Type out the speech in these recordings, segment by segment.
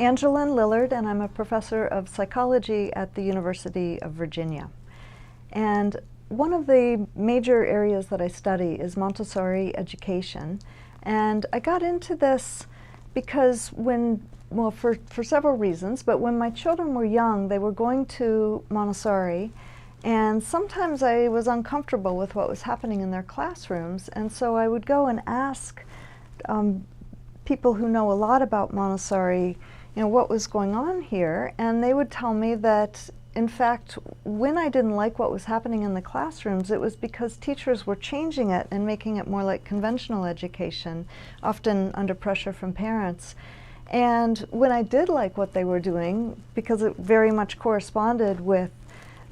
Angeline Lillard, and I'm a professor of psychology at the University of Virginia. And one of the major areas that I study is Montessori education. And I got into this because for several reasons, but when my children were young, they were going to Montessori, and sometimes I was uncomfortable with what was happening in their classrooms, and so I would go and ask people who know a lot about Montessori, what was going on here, and they would tell me that, in fact, when I didn't like what was happening in the classrooms, it was because teachers were changing it and making it more like conventional education, often under pressure from parents. And when I did like what they were doing, because it very much corresponded with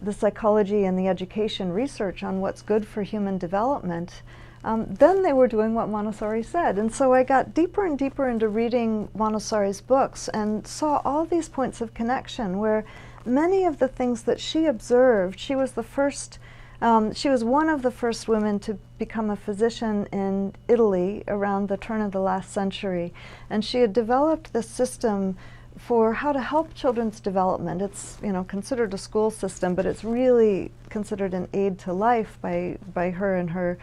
the psychology and the education research on what's good for human development, then they were doing what Montessori said. And so I got deeper and deeper into reading Montessori's books and saw all these points of connection where many of the things that she observed, she was one of the first women to become a physician in Italy around the turn of the last century. And she had developed this system for how to help children's development. It's considered a school system, but it's really considered an aid to life by her and her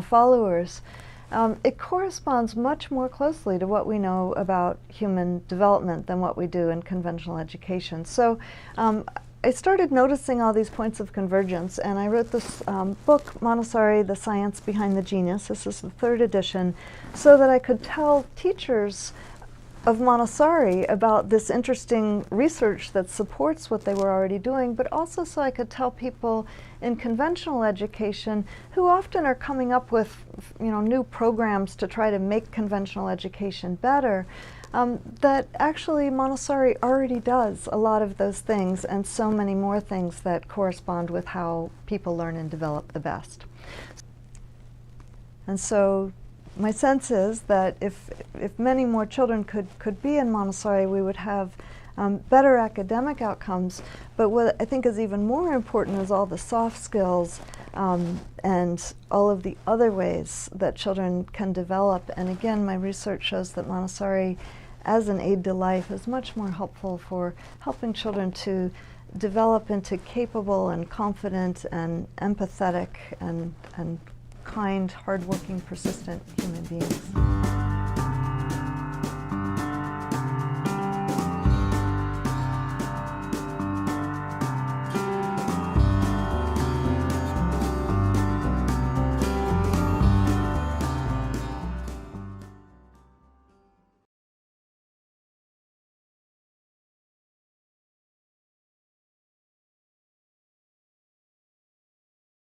followers. It corresponds much more closely to what we know about human development than what we do in conventional education. So I started noticing all these points of convergence, and I wrote this book, Montessori, The Science Behind the Genius. This is the 3rd edition, so that I could tell teachers of Montessori about this interesting research that supports what they were already doing, but also so I could tell people in conventional education who often are coming up with new programs to try to make conventional education better, that actually Montessori already does a lot of those things and so many more things that correspond with how people learn and develop the best. And so my sense is that if many more children could be in Montessori, we would have better academic outcomes. But what I think is even more important is all the soft skills and all of the other ways that children can develop. And again, my research shows that Montessori, as an aid to life, is much more helpful for helping children to develop into capable and confident and empathetic and kind, hardworking, persistent human beings.